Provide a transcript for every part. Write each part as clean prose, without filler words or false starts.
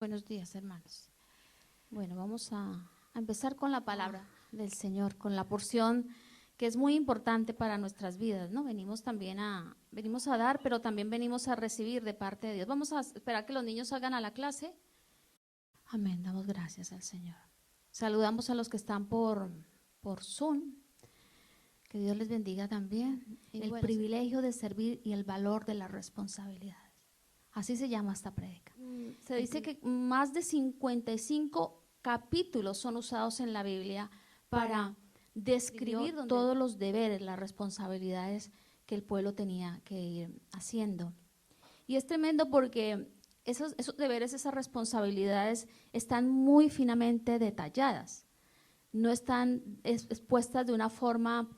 Buenos días, hermanos. Bueno, vamos a empezar con la palabra del Señor, con la porción que es muy importante para nuestras vidas, ¿no? Venimos a dar, pero también venimos a recibir de parte de Dios. Vamos a esperar que los niños salgan a la clase. Amén, damos gracias al Señor. Saludamos a los que están por Zoom. Que Dios les bendiga también. El privilegio de servir y el valor de las responsabilidades. Así se llama esta prédica. Se dice que más de 55 capítulos son usados en la Biblia para describir todos los deberes, las responsabilidades que el pueblo tenía que ir haciendo. Y es tremendo porque esos deberes, esas responsabilidades están muy finamente detalladas. No están expuestas de una forma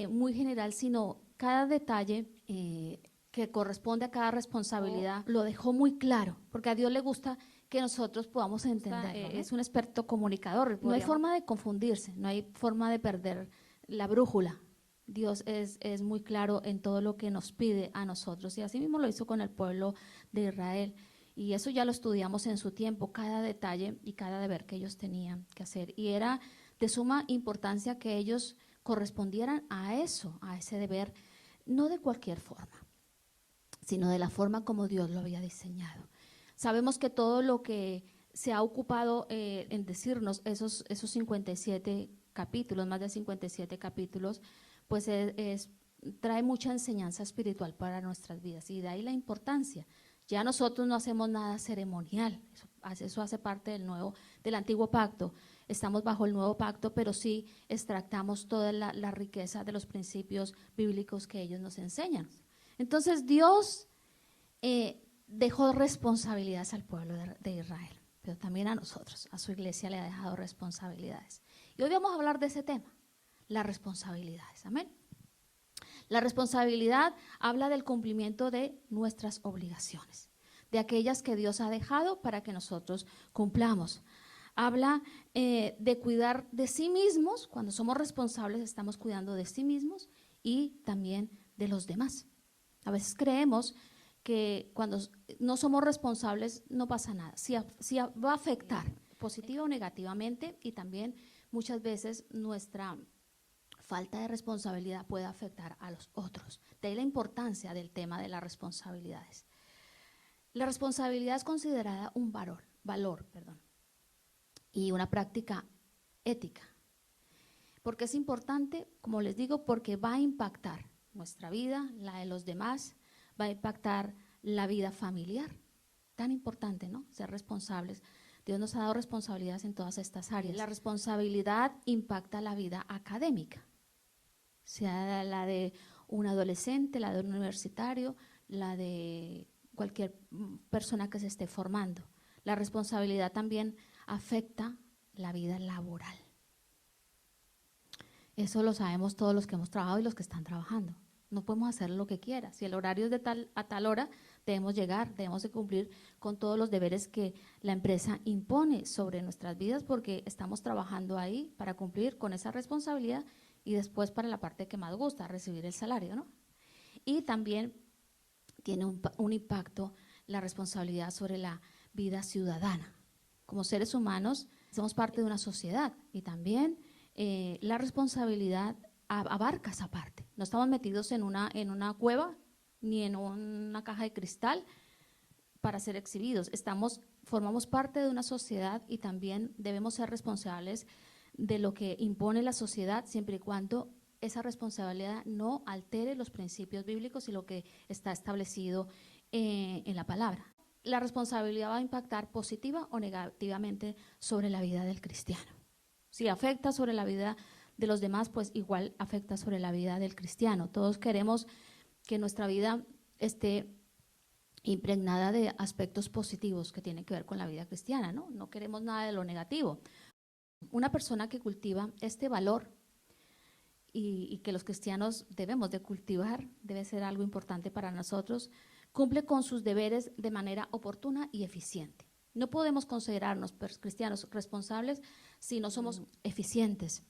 muy general, sino cada detalle que corresponde a cada responsabilidad lo dejó muy claro, porque a Dios le gusta que nosotros podamos entenderlo, ¿no? Es un experto comunicador, no hay forma de confundirse, no hay forma de perder la brújula. Dios es muy claro en todo lo que nos pide a nosotros, y así mismo lo hizo con el pueblo de Israel, y eso ya lo estudiamos en su tiempo, cada detalle y cada deber que ellos tenían que hacer, y era de suma importancia que ellos correspondieran a eso, a ese deber, no de cualquier forma, sino de la forma como Dios lo había diseñado. Sabemos que todo lo que se ha ocupado en decirnos esos 57 capítulos, más de 57 capítulos, pues trae mucha enseñanza espiritual para nuestras vidas, y de ahí la importancia. Ya nosotros no hacemos nada ceremonial, eso hace parte del antiguo pacto. Estamos bajo el nuevo pacto, pero sí extractamos toda la riqueza de los principios bíblicos que ellos nos enseñan. Entonces Dios dejó responsabilidades al pueblo de Israel, pero también a nosotros, a su iglesia le ha dejado responsabilidades. Y hoy vamos a hablar de ese tema, las responsabilidades, amén. La responsabilidad habla del cumplimiento de nuestras obligaciones, de aquellas que Dios ha dejado para que nosotros cumplamos. Habla de cuidar de sí mismos. Cuando somos responsables estamos cuidando de sí mismos y también de los demás. A veces creemos que cuando no somos responsables no pasa nada. Sí va a afectar positiva o negativamente, y también muchas veces nuestra falta de responsabilidad puede afectar a los otros. De ahí la importancia del tema de las responsabilidades. La responsabilidad es considerada un valor, y una práctica ética. ¿Por qué es importante? Como les digo, porque va a impactar nuestra vida, la de los demás, va a impactar la vida familiar. Tan importante, ¿no? Ser responsables. Dios nos ha dado responsabilidades en todas estas áreas. La responsabilidad impacta la vida académica, sea la de un adolescente, la de un universitario, la de cualquier persona que se esté formando. La responsabilidad también afecta la vida laboral. Eso lo sabemos todos los que hemos trabajado y los que están trabajando. No podemos hacer lo que quiera. Si el horario es a tal hora, debemos llegar, debemos de cumplir con todos los deberes que la empresa impone sobre nuestras vidas, porque estamos trabajando ahí para cumplir con esa responsabilidad y después para la parte que más gusta, recibir el salario, ¿no? Y también tiene un impacto la responsabilidad sobre la vida ciudadana. Como seres humanos somos parte de una sociedad, y también la responsabilidad abarca esa parte. No estamos metidos en una cueva ni en una caja de cristal para ser exhibidos. Formamos parte de una sociedad, y también debemos ser responsables de lo que impone la sociedad, siempre y cuando esa responsabilidad no altere los principios bíblicos y lo que está establecido en la palabra. La responsabilidad va a impactar positiva o negativamente sobre la vida del cristiano. Si afecta sobre la vida de los demás, pues igual afecta sobre la vida del cristiano. Todos queremos que nuestra vida esté impregnada de aspectos positivos que tienen que ver con la vida cristiana, ¿no? No queremos nada de lo negativo. Una persona que cultiva este valor, y que los cristianos debemos de cultivar, debe ser algo importante para nosotros, cumple con sus deberes de manera oportuna y eficiente. No podemos considerarnos cristianos responsables si no somos eficientes,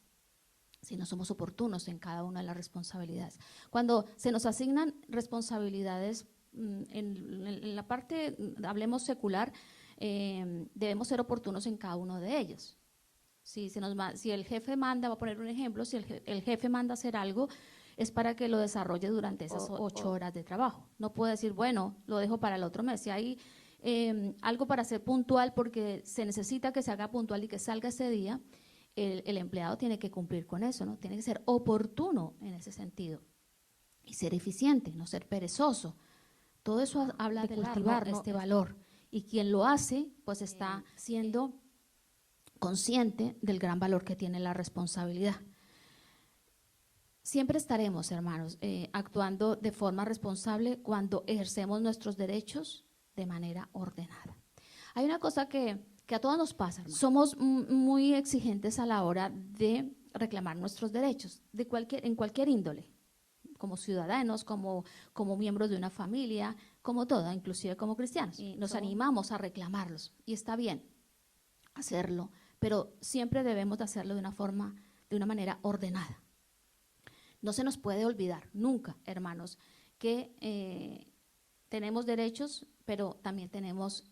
si no somos oportunos en cada una de las responsabilidades. Cuando se nos asignan responsabilidades en la parte, hablemos secular, debemos ser oportunos en cada uno de ellos. Si el jefe manda, voy a poner un ejemplo, si el jefe manda hacer algo, es para que lo desarrolle durante esas 8 horas de trabajo. No puedo decir, bueno, lo dejo para el otro mes. Si hay algo para ser puntual, porque se necesita que se haga puntual y que salga ese día, el empleado tiene que cumplir con eso, ¿no? Tiene que ser oportuno en ese sentido y ser eficiente, no ser perezoso. Todo eso habla de cultivar este valor, y quien lo hace, pues está siendo consciente del gran valor que tiene la responsabilidad. Siempre estaremos, hermanos, actuando de forma responsable cuando ejercemos nuestros derechos de manera ordenada. Hay una cosa que a todos nos pasa, hermanos. Somos muy exigentes a la hora de reclamar nuestros derechos, en cualquier índole, como ciudadanos, como miembros de una familia, como todo, inclusive como cristianos. Y nos animamos a reclamarlos, y está bien hacerlo, pero siempre debemos de hacerlo de una manera ordenada. No se nos puede olvidar nunca, hermanos, que tenemos derechos, pero también tenemos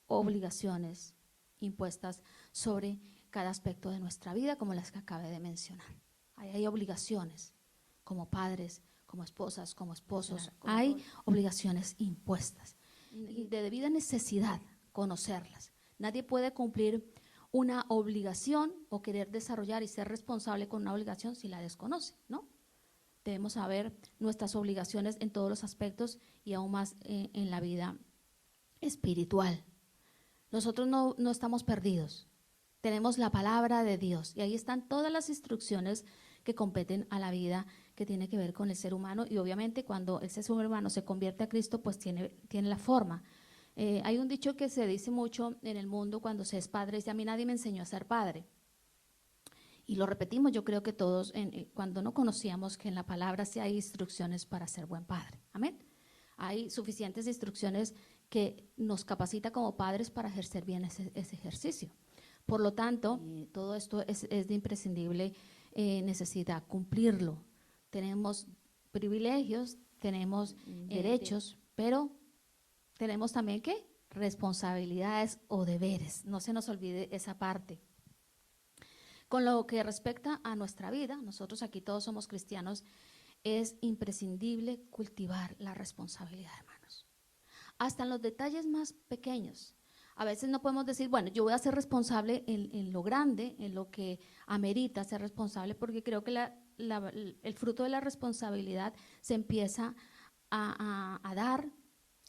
obligaciones impuestas sobre cada aspecto de nuestra vida, como las que acabé de mencionar. Hay obligaciones como padres, como esposas, como esposos, hay obligaciones impuestas y de debida necesidad conocerlas. Nadie puede cumplir una obligación o querer desarrollar y ser responsable con una obligación si la desconoce, ¿no? Debemos saber nuestras obligaciones en todos los aspectos y aún más en la vida espiritual. Nosotros no estamos perdidos, tenemos la palabra de Dios y ahí están todas las instrucciones que competen a la vida que tiene que ver con el ser humano, y obviamente cuando ese ser humano se convierte a Cristo, pues tiene la forma. Hay un dicho que se dice mucho en el mundo cuando se es padre, dice: a mí nadie me enseñó a ser padre. Y lo repetimos, yo creo que todos, cuando no conocíamos que en la palabra sí hay instrucciones para ser buen padre. Amén. Hay suficientes instrucciones que nos capacita como padres para ejercer bien ese ejercicio. Por lo tanto, todo esto es de imprescindible necesidad cumplirlo. Tenemos privilegios, tenemos derechos, pero tenemos también ¿qué? Responsabilidades o deberes. No se nos olvide esa parte. Con lo que respecta a nuestra vida, nosotros aquí todos somos cristianos, es imprescindible cultivar la responsabilidad, hermanos. Hasta en los detalles más pequeños. A veces no podemos decir, bueno, yo voy a ser responsable en lo grande, en lo que amerita ser responsable, porque creo que el fruto de la responsabilidad se empieza a dar,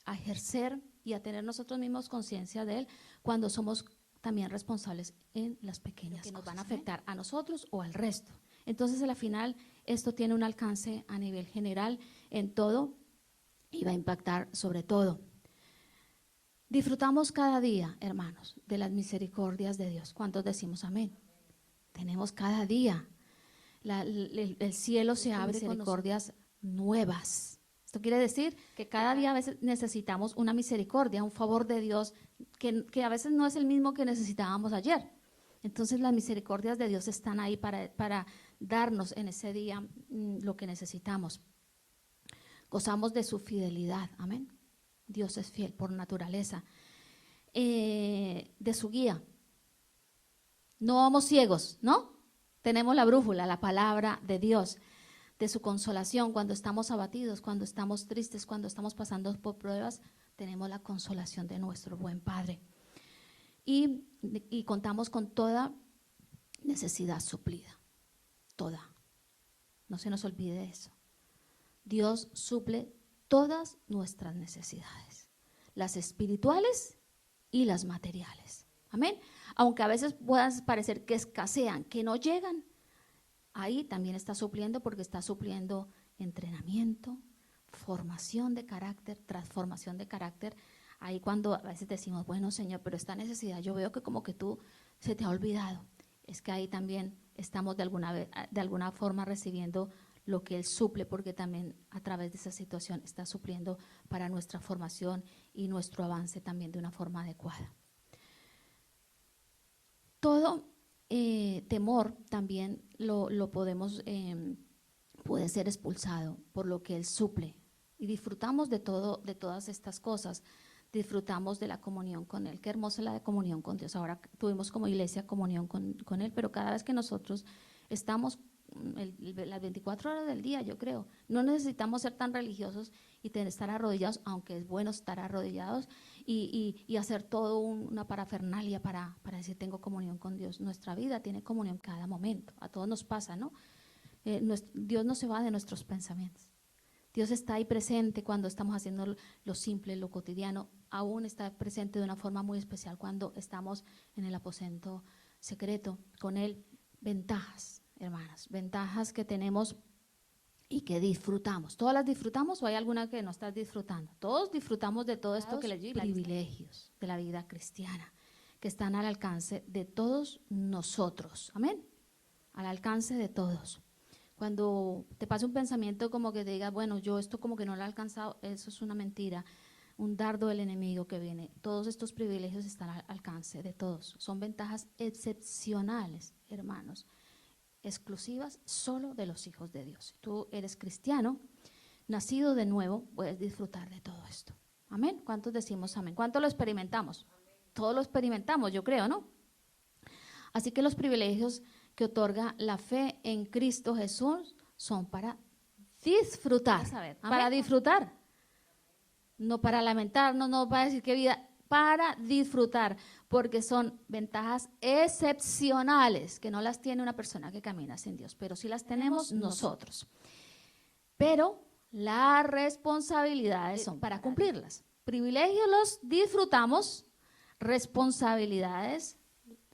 a ejercer y a tener nosotros mismos conciencia de él cuando somos también responsables en las pequeñas que nos van a afectar a nosotros o al resto. Entonces, al final, esto tiene un alcance a nivel general en todo y va a impactar sobre todo. Disfrutamos cada día, hermanos, de las misericordias de Dios. ¿Cuántos decimos amén? Tenemos cada día. El cielo se abre con misericordias nuevas. Esto quiere decir que cada día a veces necesitamos una misericordia, un favor de Dios que a veces no es el mismo que necesitábamos ayer. Entonces las misericordias de Dios están ahí para darnos en ese día lo que necesitamos. Gozamos de su fidelidad, amén. Dios es fiel por naturaleza. De su guía. No vamos ciegos, ¿no? Tenemos la brújula, la palabra de Dios. De su consolación cuando estamos abatidos, cuando estamos tristes, cuando estamos pasando por pruebas, tenemos la consolación de nuestro buen Padre. Y contamos con toda necesidad suplida, toda. No se nos olvide eso. Dios suple todas nuestras necesidades, las espirituales y las materiales. Amén. Aunque a veces puedan parecer que escasean, que no llegan, ahí también está supliendo, porque está supliendo entrenamiento, formación de carácter, transformación de carácter. Ahí cuando a veces decimos, bueno, Señor, pero esta necesidad yo veo que como que tú se te ha olvidado. Es que ahí también estamos de alguna forma recibiendo lo que Él suple, porque también a través de esa situación está supliendo para nuestra formación y nuestro avance también de una forma adecuada. Todo temor también puede ser expulsado por lo que Él suple. Y disfrutamos de todas estas cosas, disfrutamos de la comunión con Él. Qué hermosa la de comunión con Dios. Ahora tuvimos como iglesia comunión con Él, pero cada vez que nosotros estamos las 24 horas del día, yo creo, no necesitamos ser tan religiosos y estar arrodillados, aunque es bueno estar arrodillados y hacer todo una parafernalia para decir tengo comunión con Dios. Nuestra vida tiene comunión cada momento, a todos nos pasa, ¿no? Dios no se va de nuestros pensamientos. Dios está ahí presente cuando estamos haciendo lo simple, lo cotidiano. Aún está presente de una forma muy especial cuando estamos en el aposento secreto con Él. Ventajas, hermanas, ventajas que tenemos y que disfrutamos. ¿Todas las disfrutamos o hay alguna que no estás disfrutando? Todos disfrutamos de todo esto que les digo, privilegios de la vida cristiana que están al alcance de todos nosotros. Amén. Al alcance de todos. Cuando te pasa un pensamiento como que te digas, bueno, yo esto como que no lo he alcanzado, eso es una mentira, un dardo del enemigo que viene. Todos estos privilegios están al alcance de todos. Son ventajas excepcionales, hermanos, exclusivas solo de los hijos de Dios. Si tú eres cristiano, nacido de nuevo, puedes disfrutar de todo esto. Amén. ¿Cuántos decimos amén? ¿Cuántos lo experimentamos? Todos lo experimentamos, yo creo, ¿no? Así que los privilegios que otorga la fe en Cristo Jesús son para disfrutar, para disfrutar, no para lamentarnos, no para decir qué vida, para disfrutar, porque son ventajas excepcionales que no las tiene una persona que camina sin Dios, pero sí las tenemos nosotros. Pero las responsabilidades son para cumplirlas. Privilegios los disfrutamos, responsabilidades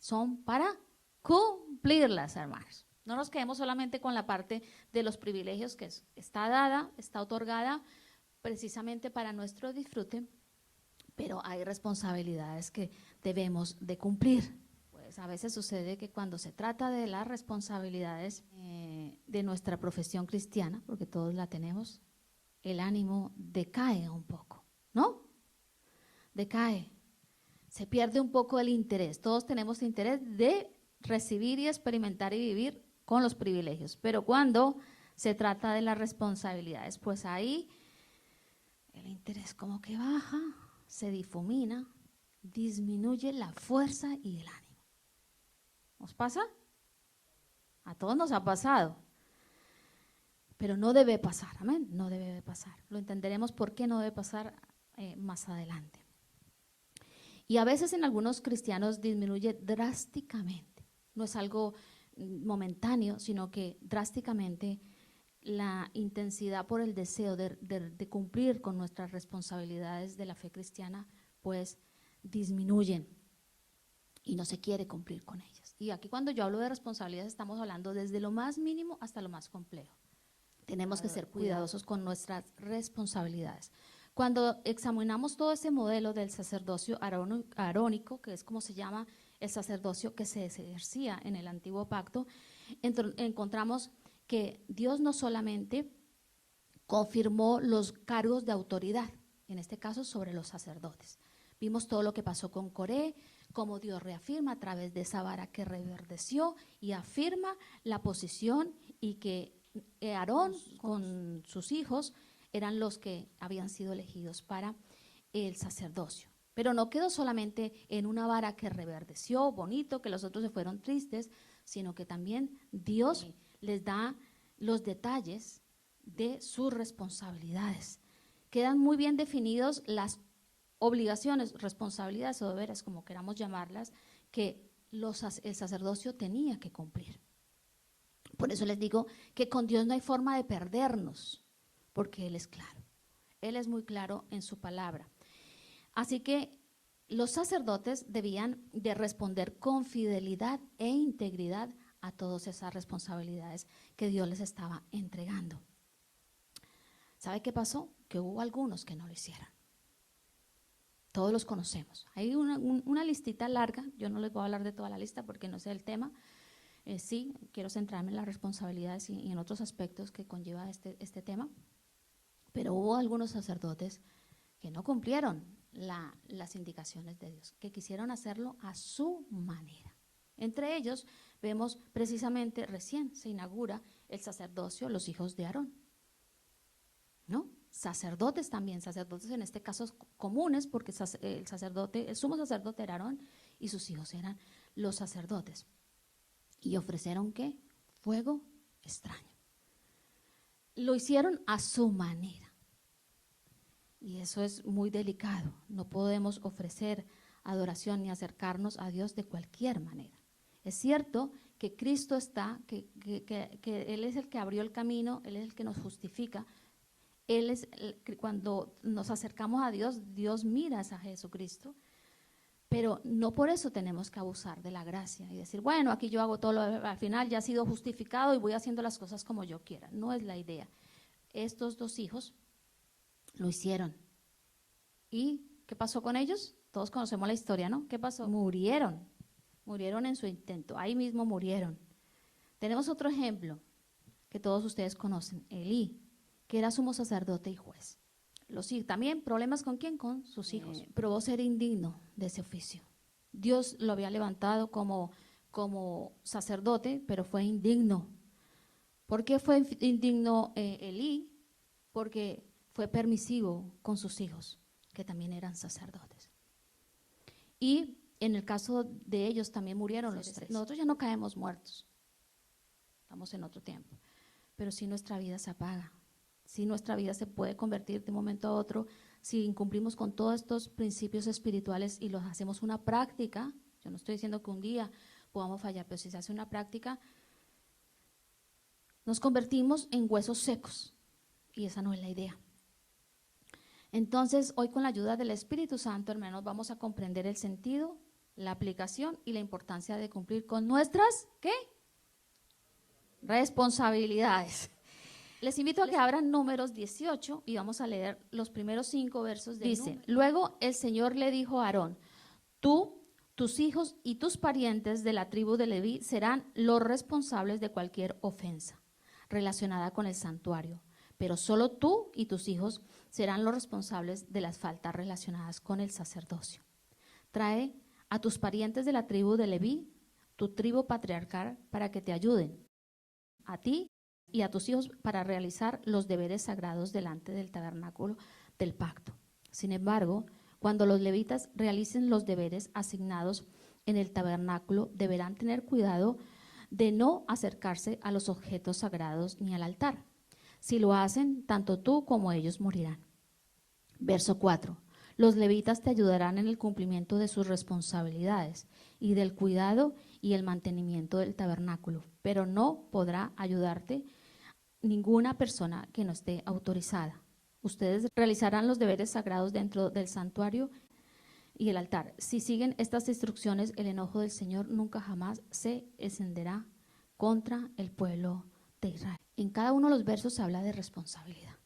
son para cumplirlas, hermanos. No nos quedemos solamente con la parte de los privilegios que está dada, está otorgada precisamente para nuestro disfrute, pero hay responsabilidades que debemos de cumplir. Pues a veces sucede que cuando se trata de las responsabilidades de nuestra profesión cristiana, porque todos la tenemos, el ánimo decae un poco, ¿no? Decae. Se pierde un poco el interés. Todos tenemos interés de recibir y experimentar y vivir con los privilegios, pero cuando se trata de las responsabilidades, pues ahí el interés como que baja, se difumina, disminuye la fuerza y el ánimo. ¿Nos pasa? A todos nos ha pasado, pero no debe pasar, amén, no debe pasar. Lo entenderemos por qué no debe pasar más adelante. Y a veces en algunos cristianos disminuye drásticamente. No es algo momentáneo, sino que drásticamente la intensidad por el deseo de cumplir con nuestras responsabilidades de la fe cristiana, pues disminuyen y no se quiere cumplir con ellas. Y aquí cuando yo hablo de responsabilidades estamos hablando desde lo más mínimo hasta lo más complejo. Tenemos que ser cuidadosos con nuestras responsabilidades. Cuando examinamos todo ese modelo del sacerdocio arónico, que es como se llama el sacerdocio que se ejercía en el antiguo pacto, encontramos que Dios no solamente confirmó los cargos de autoridad, en este caso sobre los sacerdotes. Vimos todo lo que pasó con Coré, cómo Dios reafirma a través de esa vara que reverdeció y afirma la posición y que Aarón con sus hijos eran los que habían sido elegidos para el sacerdocio. Pero no quedó solamente en una vara que reverdeció, bonito, que los otros se fueron tristes, sino que también Dios les da los detalles de sus responsabilidades. Quedan muy bien definidos las obligaciones, responsabilidades o deberes, como queramos llamarlas, que el sacerdocio tenía que cumplir. Por eso les digo que con Dios no hay forma de perdernos, porque Él es claro. Él es muy claro en su palabra. Así que los sacerdotes debían de responder con fidelidad e integridad a todas esas responsabilidades que Dios les estaba entregando. ¿Sabe qué pasó? Que hubo algunos que no lo hicieron. Todos los conocemos. Hay una listita larga, yo no les voy a hablar de toda la lista porque no sé el tema. Sí, quiero centrarme en las responsabilidades y en otros aspectos que conlleva este tema. Pero hubo algunos sacerdotes que no cumplieron las indicaciones de Dios, que quisieron hacerlo a su manera. Entre ellos vemos precisamente, recién se inaugura el sacerdocio, los hijos de Aarón, ¿no? sacerdotes también, sacerdotes en este caso comunes, porque el sumo sacerdote era Aarón y sus hijos eran los sacerdotes. Y ofrecieron ¿qué? Fuego extraño. Lo hicieron a su manera. Y eso es muy delicado. No podemos ofrecer adoración ni acercarnos a Dios de cualquier manera. Es cierto que Cristo está, que Él es el que abrió el camino, Él es el que nos justifica. Cuando nos acercamos a Dios, Dios mira a Jesucristo, pero no por eso tenemos que abusar de la gracia y decir, bueno, aquí yo hago todo, al final ya he sido justificado y voy haciendo las cosas como yo quiera. No es la idea. Estos dos hijos lo hicieron. ¿Y qué pasó con ellos? Todos conocemos la historia, ¿no? ¿Qué pasó? Murieron en su intento, ahí mismo murieron. Tenemos otro ejemplo que todos ustedes conocen, Elí, que era sumo sacerdote y juez. También problemas ¿con quién? Con sus hijos. Probó ser indigno de ese oficio. Dios lo había levantado como sacerdote, pero fue indigno. ¿Por qué fue indigno Elí? Porque fue permisivo con sus hijos, que también eran sacerdotes. Y en el caso de ellos también murieron los tres. Nosotros ya no caemos muertos, estamos en otro tiempo, pero sí nuestra vida se apaga. Si nuestra vida se puede convertir de un momento a otro, si incumplimos con todos estos principios espirituales y los hacemos una práctica, yo no estoy diciendo que un día podamos fallar, pero si se hace una práctica, nos convertimos en huesos secos y esa no es la idea. Entonces, hoy con la ayuda del Espíritu Santo, hermanos, vamos a comprender el sentido, la aplicación y la importancia de cumplir con nuestras, ¿qué? Responsabilidades. Les invito a que abran Números 18 y vamos a leer los primeros 5 versos de Dice, luego el Señor le dijo a Aarón, tú, tus hijos y tus parientes de la tribu de Leví serán los responsables de cualquier ofensa relacionada con el santuario, pero solo tú y tus hijos serán los responsables de las faltas relacionadas con el sacerdocio. Trae a tus parientes de la tribu de Leví, tu tribu patriarcal, para que te ayuden, a ti y a tus hijos para realizar los deberes sagrados delante del tabernáculo del pacto. Sin embargo, cuando los levitas realicen los deberes asignados en el tabernáculo, deberán tener cuidado de no acercarse a los objetos sagrados ni al altar. Si lo hacen, tanto tú como ellos morirán. Verso 4. Los levitas te ayudarán en el cumplimiento de sus responsabilidades y del cuidado y el mantenimiento del tabernáculo, pero no podrá ayudarte ninguna persona que no esté autorizada. Ustedes realizarán los deberes sagrados dentro del santuario y el altar. Si siguen estas instrucciones, el enojo del Señor nunca jamás se encenderá contra el pueblo de Israel. En cada uno de los versos se habla de responsabilidad.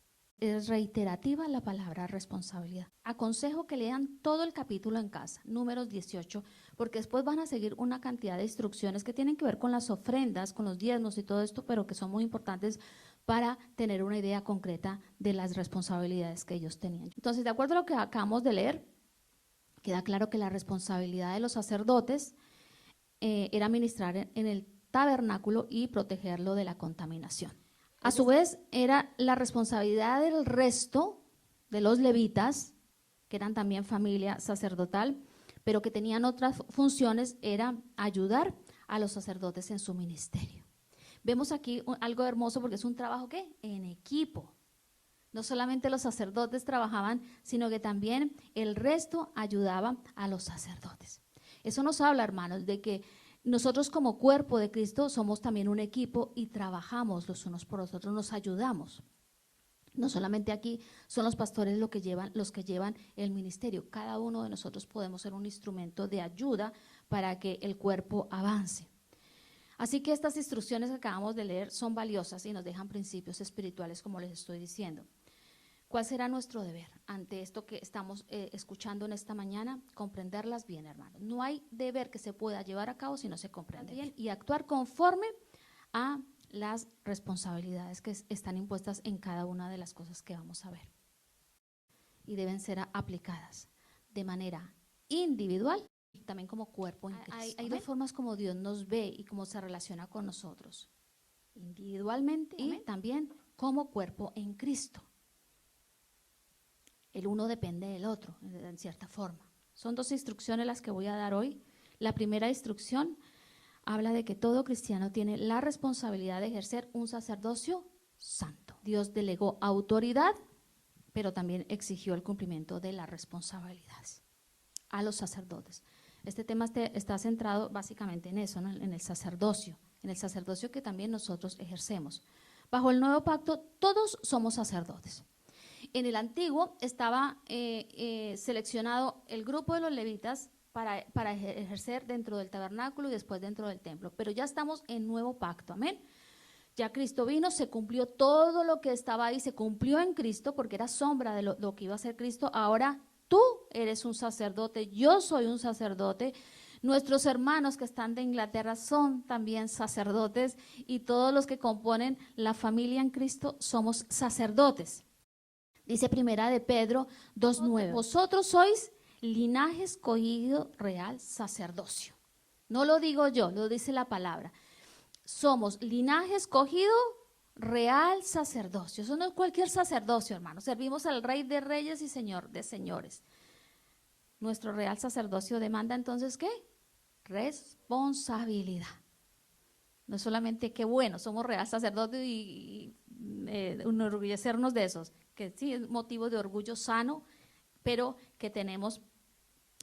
Es reiterativa la palabra responsabilidad. Aconsejo que lean todo el capítulo en casa, Números 18, porque después van a seguir una cantidad de instrucciones que tienen que ver con las ofrendas, con los diezmos y todo esto, pero que son muy importantes para tener una idea concreta de las responsabilidades que ellos tenían. Entonces, de acuerdo a lo que acabamos de leer, queda claro que la responsabilidad de los sacerdotes era ministrar en el tabernáculo y protegerlo de la contaminación. A su vez, era la responsabilidad del resto de los levitas, que eran también familia sacerdotal, pero que tenían otras funciones, era ayudar a los sacerdotes en su ministerio. Vemos aquí algo hermoso porque es un trabajo ¿qué? En equipo. No solamente los sacerdotes trabajaban, sino que también el resto ayudaba a los sacerdotes. Eso nos habla, hermanos, de que nosotros como cuerpo de Cristo somos también un equipo y trabajamos los unos por los otros, nos ayudamos. No solamente aquí son los pastores los que llevan el ministerio. Cada uno de nosotros podemos ser un instrumento de ayuda para que el cuerpo avance. Así que estas instrucciones que acabamos de leer son valiosas y nos dejan principios espirituales, como les estoy diciendo. ¿Cuál será nuestro deber ante esto que estamos escuchando en esta mañana? Comprenderlas bien, hermanos. No hay deber que se pueda llevar a cabo si no se comprende bien y actuar conforme a las responsabilidades que están impuestas en cada una de las cosas que vamos a ver. Y deben ser aplicadas de manera individual y también como cuerpo en Cristo. Hay dos formas como Dios nos ve y cómo se relaciona con nosotros, individualmente y también como cuerpo en Cristo. El uno depende del otro, en cierta forma. Son dos instrucciones las que voy a dar hoy. La primera instrucción habla de que todo cristiano tiene la responsabilidad de ejercer un sacerdocio santo. Dios delegó autoridad, pero también exigió el cumplimiento de las responsabilidades a los sacerdotes. Este tema está centrado básicamente en eso, ¿no? En el sacerdocio que también nosotros ejercemos. Bajo el nuevo pacto, todos somos sacerdotes. En el antiguo estaba seleccionado el grupo de los levitas para ejercer dentro del tabernáculo y después dentro del templo, pero ya estamos en nuevo pacto, amén. Ya Cristo vino, se cumplió todo lo que estaba ahí, se cumplió en Cristo porque era sombra de lo que iba a ser Cristo. Ahora tú eres un sacerdote, yo soy un sacerdote. Nuestros hermanos que están de Inglaterra son también sacerdotes y todos los que componen la familia en Cristo somos sacerdotes. Dice Primera de Pedro 2:9. Vosotros sois linaje escogido, real sacerdocio. No lo digo yo, lo dice la palabra. Somos linaje escogido, real sacerdocio. Eso no es cualquier sacerdocio, hermano. Servimos al Rey de Reyes y Señor de Señores. Nuestro real sacerdocio demanda entonces, ¿qué? Responsabilidad. No es solamente que bueno, somos real sacerdote y enorgullecernos de esos, que sí es motivo de orgullo sano, pero que tenemos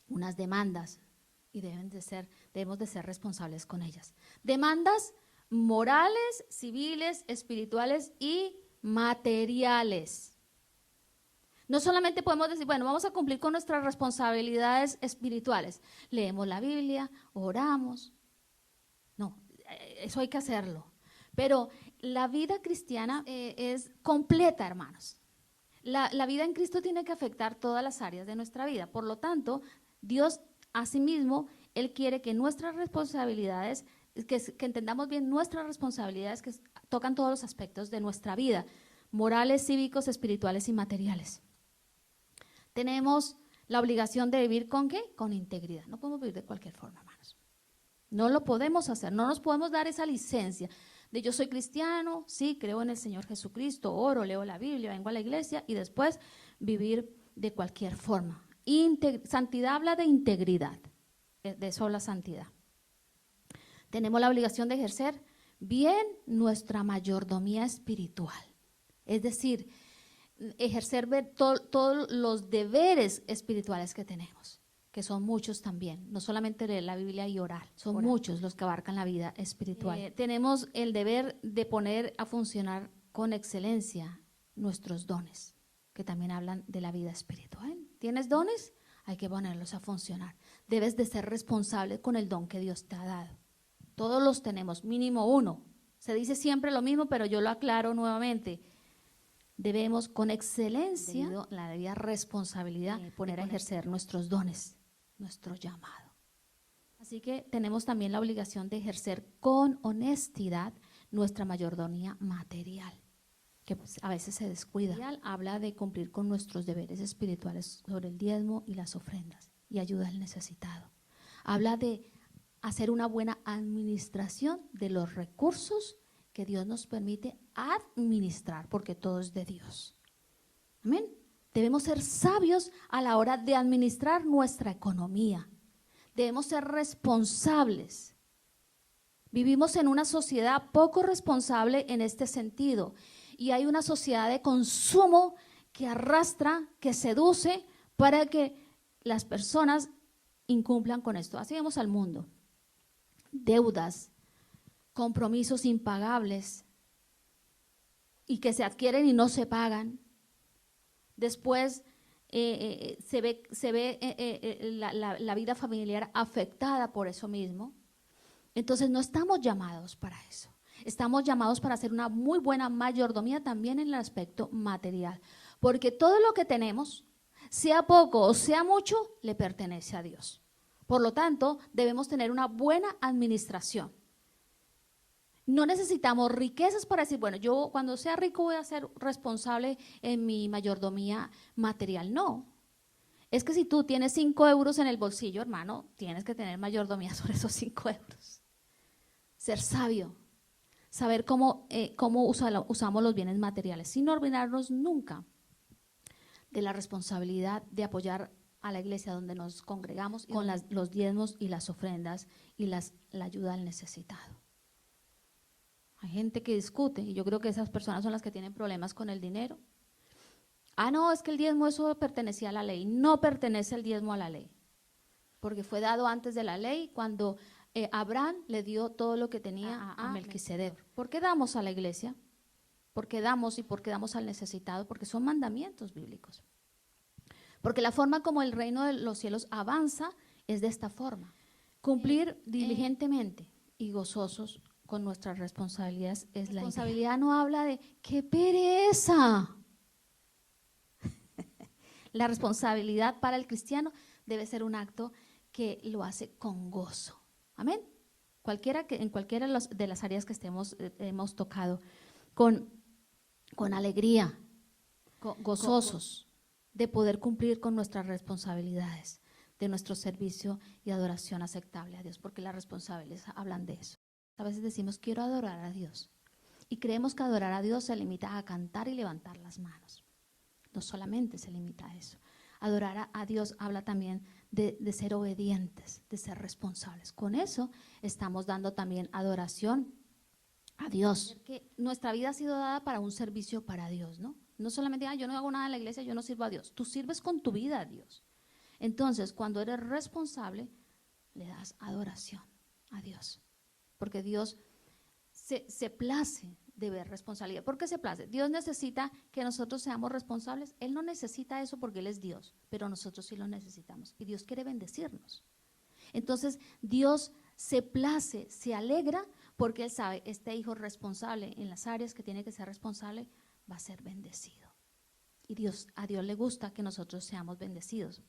unas demandas y debemos de ser responsables con ellas. Demandas morales, civiles, espirituales y materiales. No solamente podemos decir, bueno, vamos a cumplir con nuestras responsabilidades espirituales. Leemos la Biblia, oramos. No, eso hay que hacerlo. Pero la vida cristiana es completa, hermanos. La vida en Cristo tiene que afectar todas las áreas de nuestra vida. Por lo tanto, Dios asimismo, Él quiere que nuestras responsabilidades, que entendamos bien nuestras responsabilidades que tocan todos los aspectos de nuestra vida, morales, cívicos, espirituales y materiales. Tenemos la obligación de vivir ¿con qué? Con integridad. No podemos vivir de cualquier forma, hermanos. No lo podemos hacer, no nos podemos dar esa licencia de yo soy cristiano, sí, creo en el Señor Jesucristo, oro, leo la Biblia, vengo a la iglesia y después vivir de cualquier forma. Santidad habla de integridad, de eso habla santidad. Tenemos la obligación de ejercer bien nuestra mayordomía espiritual, es decir, ejercer todos los deberes espirituales que tenemos, que son muchos también, no solamente leer la Biblia y orar, son muchos los que abarcan la vida espiritual. Tenemos el deber de poner a funcionar con excelencia nuestros dones, que también hablan de la vida espiritual. ¿Tienes dones? Hay que ponerlos a funcionar. Debes de ser responsable con el don que Dios te ha dado. Todos los tenemos, mínimo uno. Se dice siempre lo mismo, pero yo lo aclaro nuevamente. Debemos con excelencia, la debida responsabilidad, poner a ejercer nuestros dones, nuestro llamado. Así que tenemos también la obligación de ejercer con honestidad nuestra mayordomía material, que pues a veces se descuida. Habla de cumplir con nuestros deberes espirituales sobre el diezmo y las ofrendas y ayuda al necesitado. Habla de hacer una buena administración de los recursos que Dios nos permite administrar, porque todo es de Dios. Amén. Debemos ser sabios a la hora de administrar nuestra economía. Debemos ser responsables. Vivimos en una sociedad poco responsable en este sentido y hay una sociedad de consumo que arrastra, que seduce para que las personas incumplan con esto. Así vemos al mundo. Deudas, compromisos impagables y que se adquieren y no se pagan. Después se ve la vida familiar afectada por eso mismo. Entonces no estamos llamados para eso. Estamos llamados para hacer una muy buena mayordomía también en el aspecto material. Porque todo lo que tenemos, sea poco o sea mucho, le pertenece a Dios. Por lo tanto, debemos tener una buena administración. No necesitamos riquezas para decir, bueno, yo cuando sea rico voy a ser responsable en mi mayordomía material. No, es que si tú tienes 5 euros en el bolsillo, hermano, tienes que tener mayordomía sobre esos 5 euros. Ser sabio, saber cómo usamos los bienes materiales, sin olvidarnos nunca de la responsabilidad de apoyar a la iglesia donde nos congregamos con los diezmos y las ofrendas y la ayuda al necesitado. Hay gente que discute y yo creo que esas personas son las que tienen problemas con el dinero. Ah, no, es que el diezmo eso pertenecía a la ley. No pertenece el diezmo a la ley, porque fue dado antes de la ley cuando Abraham le dio todo lo que tenía a Melquisedec. ¿Por qué damos a la iglesia? ¿Por qué damos y por qué damos al necesitado? Porque son mandamientos bíblicos. Porque la forma como el reino de los cielos avanza es de esta forma. Cumplir diligentemente y gozosos con nuestras responsabilidades es la responsabilidad. No habla de ¡qué pereza! La responsabilidad para el cristiano debe ser un acto que lo hace con gozo. Amén. En cualquiera de las áreas que hemos tocado, con alegría, gozosos de poder cumplir con nuestras responsabilidades, de nuestro servicio y adoración aceptable a Dios, porque las responsabilidades hablan de eso. A veces decimos, quiero adorar a Dios, y creemos que adorar a Dios se limita a cantar y levantar las manos. No solamente se limita a eso. Adorar a Dios habla también de ser obedientes, de ser responsables. Con eso estamos dando también adoración a Dios. Que nuestra vida ha sido dada para un servicio para Dios, ¿no? No solamente, yo no hago nada en la iglesia, yo no sirvo a Dios. Tú sirves con tu vida a Dios. Entonces, cuando eres responsable, le das adoración a Dios. Porque Dios se place de ver responsabilidad. ¿Por qué se place? Dios necesita que nosotros seamos responsables. Él no necesita eso porque Él es Dios, pero nosotros sí lo necesitamos. Y Dios quiere bendecirnos. Entonces, Dios se place, se alegra porque Él sabe, este hijo responsable en las áreas que tiene que ser responsable va a ser bendecido. Y a Dios le gusta que nosotros seamos bendecidos.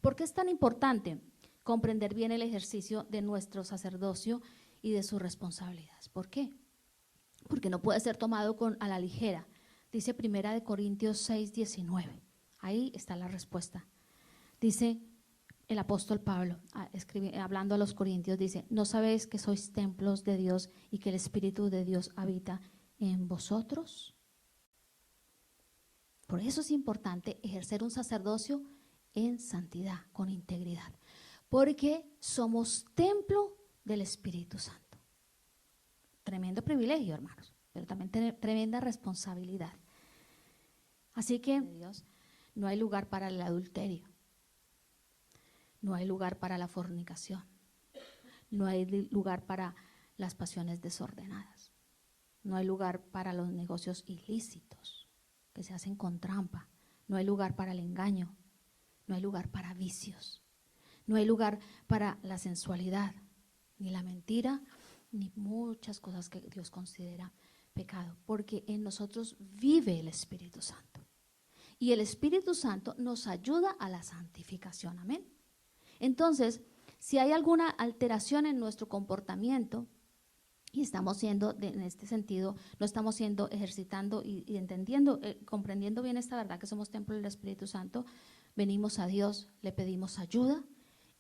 ¿Por qué es tan importante comprender bien el ejercicio de nuestro sacerdocio y de sus responsabilidades? ¿Por qué? Porque no puede ser tomado a la ligera. Dice 1 Corintios 6, 19. Ahí está la respuesta. Dice el apóstol Pablo, hablando a los corintios, dice, ¿no sabéis que sois templos de Dios y que el Espíritu de Dios habita en vosotros? Por eso es importante ejercer un sacerdocio en santidad, con integridad, porque somos templo del Espíritu Santo. Tremendo privilegio, hermanos, pero también tremenda responsabilidad. Así que, Dios, no hay lugar para el adulterio, no hay lugar para la fornicación, no hay lugar para las pasiones desordenadas, no hay lugar para los negocios ilícitos que se hacen con trampa, no hay lugar para el engaño, no hay lugar para vicios, no hay lugar para la sensualidad, ni la mentira, ni muchas cosas que Dios considera pecado, porque en nosotros vive el Espíritu Santo. Y el Espíritu Santo nos ayuda a la santificación, amén. Entonces, si hay alguna alteración en nuestro comportamiento, y estamos siendo, en este sentido, no estamos siendo ejercitando y entendiendo, comprendiendo bien esta verdad que somos templo del Espíritu Santo, venimos a Dios, le pedimos ayuda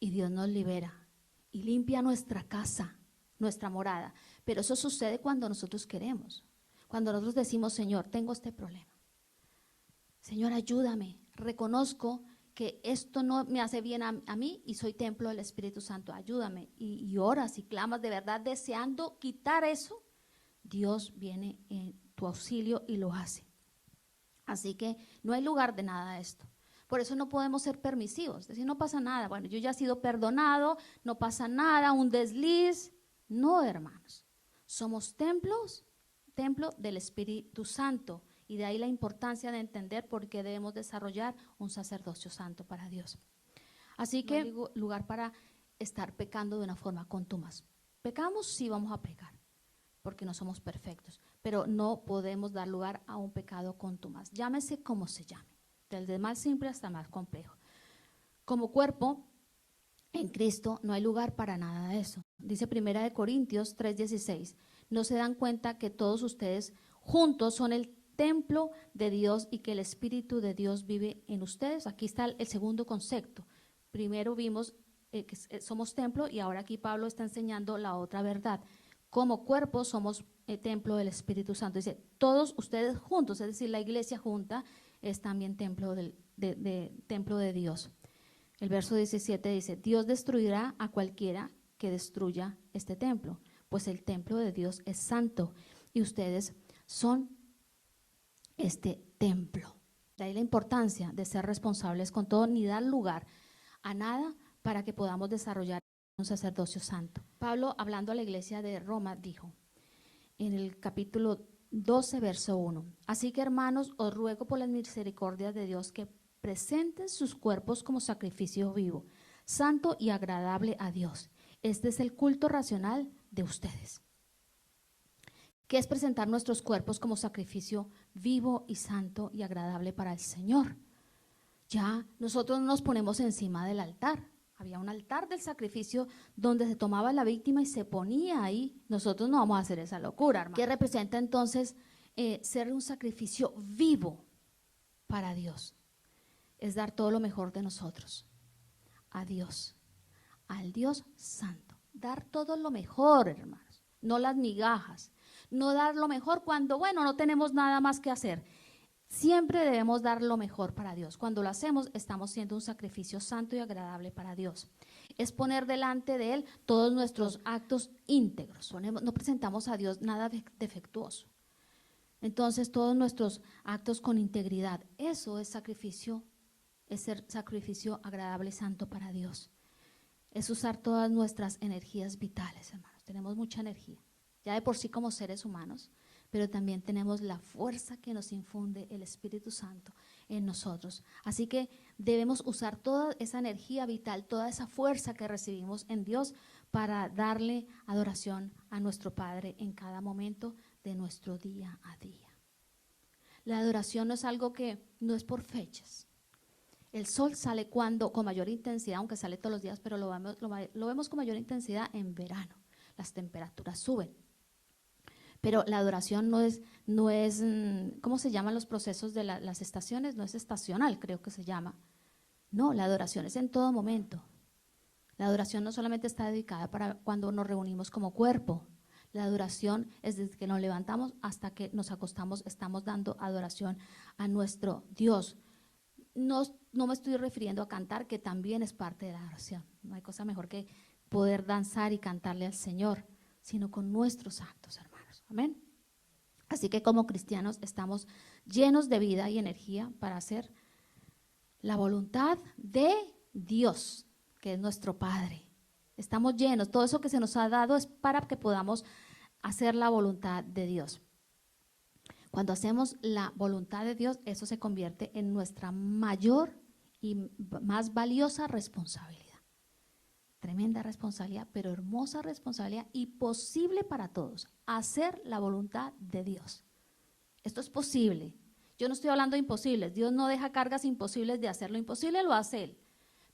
y Dios nos libera y limpia nuestra casa, nuestra morada. Pero eso sucede cuando nosotros queremos, cuando nosotros decimos, Señor, tengo este problema. Señor, ayúdame, reconozco que esto no me hace bien a mí y soy templo del Espíritu Santo, ayúdame. Y oras y clamas de verdad deseando quitar eso, Dios viene en tu auxilio y lo hace. Así que no hay lugar de nada de esto. Por eso no podemos ser permisivos, decir no pasa nada, bueno, yo ya he sido perdonado, no pasa nada, un desliz. No, hermanos, somos templo del Espíritu Santo. Y de ahí la importancia de entender por qué debemos desarrollar un sacerdocio santo para Dios. Así que no hay lugar para estar pecando de una forma contumaz. Pecamos, sí vamos a pecar, porque no somos perfectos, pero no podemos dar lugar a un pecado contumaz. Llámese como se llame, desde el más simple hasta el más complejo. Como cuerpo en Cristo no hay lugar para nada de eso. Dice 1 Corintios 3:16, ¿no se dan cuenta que todos ustedes juntos son el templo de Dios y que el Espíritu de Dios vive en ustedes? Aquí está el segundo concepto. Primero vimos que somos templo y ahora aquí Pablo está enseñando la otra verdad. Como cuerpo somos el templo del Espíritu Santo. Dice, todos ustedes juntos, es decir, la iglesia junta, es también templo templo de Dios. El verso 17 dice, Dios destruirá a cualquiera que destruya este templo, pues el templo de Dios es santo y ustedes son este templo. De ahí la importancia de ser responsables con todo, ni dar lugar a nada para que podamos desarrollar un sacerdocio santo. Pablo, hablando a la iglesia de Roma, dijo en el capítulo 12, verso 1, así que hermanos, os ruego por las misericordias de Dios que presenten sus cuerpos como sacrificio vivo, santo y agradable a Dios. Este es el culto racional de ustedes. ¿Qué es presentar nuestros cuerpos como sacrificio vivo y santo y agradable para el Señor? Ya nosotros nos ponemos encima del altar. Había un altar del sacrificio donde se tomaba la víctima y se ponía ahí. Nosotros no vamos a hacer esa locura, hermano. ¿Qué representa entonces ser un sacrificio vivo para Dios? Es dar todo lo mejor de nosotros a Dios, al Dios santo. Dar todo lo mejor, hermanos, no las migajas. No dar lo mejor cuando, bueno, no tenemos nada más que hacer. Siempre debemos dar lo mejor para Dios. Cuando lo hacemos, estamos siendo un sacrificio santo y agradable para Dios. Es poner delante de Él todos nuestros actos íntegros. No presentamos a Dios nada defectuoso. Entonces, todos nuestros actos con integridad. Eso es sacrificio, es ser sacrificio agradable y santo para Dios. Es usar todas nuestras energías vitales, hermanos. Tenemos mucha energía, ya de por sí como seres humanos, pero también tenemos la fuerza que nos infunde el Espíritu Santo en nosotros. Así que debemos usar toda esa energía vital, toda esa fuerza que recibimos en Dios para darle adoración a nuestro Padre en cada momento de nuestro día a día. La adoración no es algo que no es por fechas. El sol sale con mayor intensidad, aunque sale todos los días, pero lo vemos con mayor intensidad en verano. Las temperaturas suben. Pero la adoración no es, ¿cómo se llaman los procesos de las estaciones? No es estacional, creo que se llama. No, la adoración es en todo momento. La adoración no solamente está dedicada para cuando nos reunimos como cuerpo. La adoración es desde que nos levantamos hasta que nos acostamos, estamos dando adoración a nuestro Dios. No me estoy refiriendo a cantar, que también es parte de la adoración. No hay cosa mejor que poder danzar y cantarle al Señor, sino con nuestros actos, hermanos. Amén. Así que como cristianos estamos llenos de vida y energía para hacer la voluntad de Dios, que es nuestro Padre. Estamos llenos, todo eso que se nos ha dado es para que podamos hacer la voluntad de Dios. Cuando hacemos la voluntad de Dios, eso se convierte en nuestra mayor y más valiosa responsabilidad. Tremenda responsabilidad, pero hermosa responsabilidad y posible para todos, hacer la voluntad de Dios. Esto es posible. Yo no estoy hablando de imposibles. Dios no deja cargas imposibles de hacer lo imposible, lo hace Él.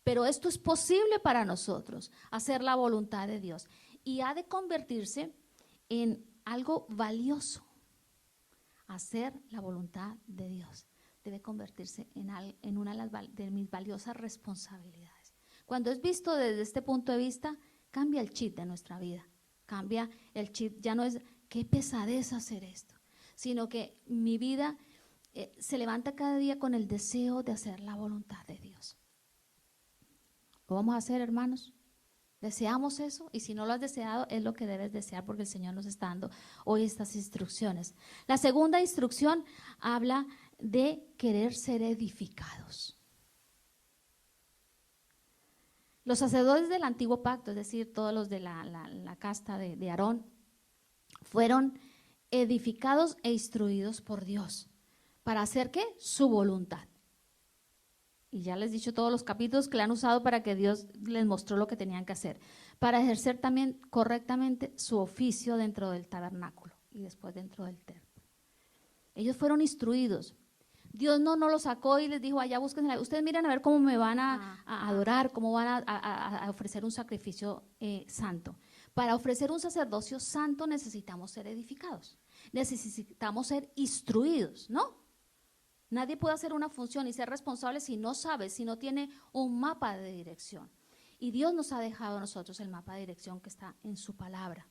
Pero esto es posible para nosotros, hacer la voluntad de Dios. Y ha de convertirse en algo valioso. Hacer la voluntad de Dios debe convertirse en una de mis valiosas responsabilidades. Cuando es visto desde este punto de vista, cambia el chip de nuestra vida. Cambia el chip, ya no es qué pesadez hacer esto, sino que mi vida se levanta cada día con el deseo de hacer la voluntad de Dios. ¿Lo vamos a hacer, hermanos? ¿Deseamos eso? Y si no lo has deseado, es lo que debes desear, porque el Señor nos está dando hoy estas instrucciones. La segunda instrucción habla de querer ser edificados. Los sacerdotes del antiguo pacto, es decir, todos los de la casta de Aarón, fueron edificados e instruidos por Dios. ¿Para hacer qué? Su voluntad. Y ya les he dicho todos los capítulos que le han usado para que Dios les mostró lo que tenían que hacer. Para ejercer también correctamente su oficio dentro del tabernáculo y después dentro del templo. Ellos fueron instruidos. Dios no los sacó y les dijo, allá búsquense, ustedes miren a ver cómo me van a adorar, cómo van a ofrecer un sacrificio santo. Para ofrecer un sacerdocio santo necesitamos ser edificados, necesitamos ser instruidos, ¿no? Nadie puede hacer una función y ser responsable si no sabe, si no tiene un mapa de dirección. Y Dios nos ha dejado a nosotros el mapa de dirección que está en su palabra.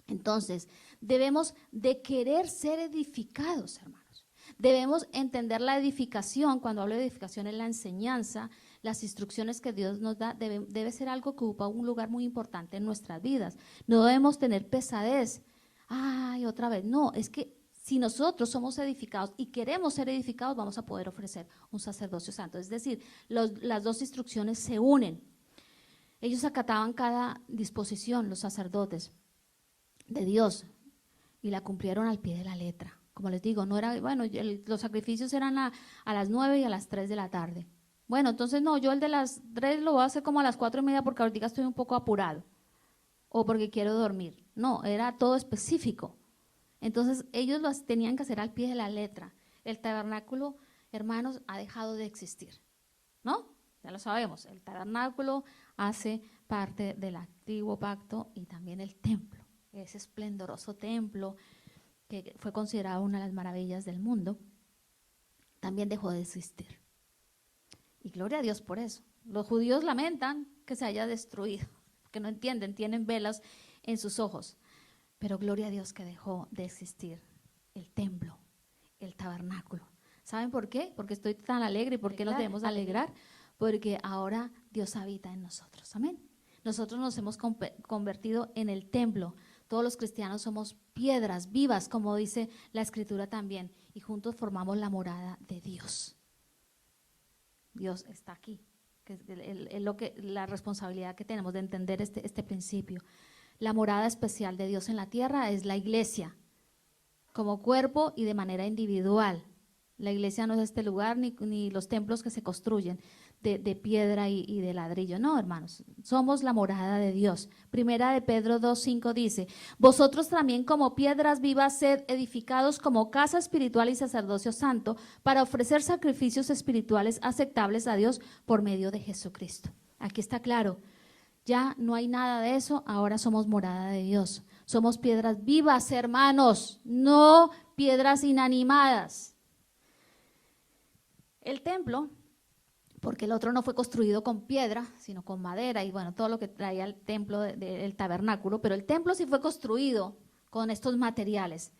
Entonces, debemos de querer ser edificados, hermanos. Debemos entender la edificación. Cuando hablo de edificación, es la enseñanza, las instrucciones que Dios nos da, debe ser algo que ocupa un lugar muy importante en nuestras vidas. No debemos tener pesadez. Ay, otra vez. No, es que si nosotros somos edificados y queremos ser edificados, vamos a poder ofrecer un sacerdocio santo. Es decir, las dos instrucciones se unen. Ellos acataban cada disposición, los sacerdotes de Dios, y la cumplieron al pie de la letra. Como les digo, no era, bueno, los sacrificios eran a las 9 y a las 3 de la tarde. Bueno, entonces no, yo el de las 3 lo voy a hacer como a las 4:30 porque ahorita estoy un poco apurado o porque quiero dormir. No, era todo específico. Entonces ellos lo tenían que hacer al pie de la letra. El tabernáculo, hermanos, ha dejado de existir, ¿no? Ya lo sabemos, el tabernáculo hace parte del antiguo pacto y también el templo, ese esplendoroso templo que fue considerado una de las maravillas del mundo, también dejó de existir. Y gloria a Dios por eso. Los judíos lamentan que se haya destruido, que no entienden, tienen velas en sus ojos. Pero gloria a Dios que dejó de existir el templo, el tabernáculo. ¿Saben por qué? Porque estoy tan alegre. ¿Y por qué nos debemos alegrar? Porque ahora Dios habita en nosotros. Amén. Nosotros nos hemos convertido en el templo. Todos los cristianos somos piedras vivas, como dice la Escritura también. Y juntos formamos la morada de Dios. Dios está aquí. Que es la responsabilidad que tenemos de entender este principio. La morada especial de Dios en la tierra es la iglesia, como cuerpo y de manera individual. La iglesia no es este lugar ni los templos que se construyen de piedra y de ladrillo. No, hermanos, somos la morada de Dios. Primera de Pedro 2:5 dice: vosotros también como piedras vivas sed edificados como casa espiritual y sacerdocio santo para ofrecer sacrificios espirituales aceptables a Dios por medio de Jesucristo. Aquí está claro. Ya no hay nada de eso, ahora somos morada de Dios. Somos piedras vivas, hermanos, no piedras inanimadas. El templo, porque el otro no fue construido con piedra, sino con madera y bueno, todo lo que traía el templo del tabernáculo, pero el templo sí fue construido con estos materiales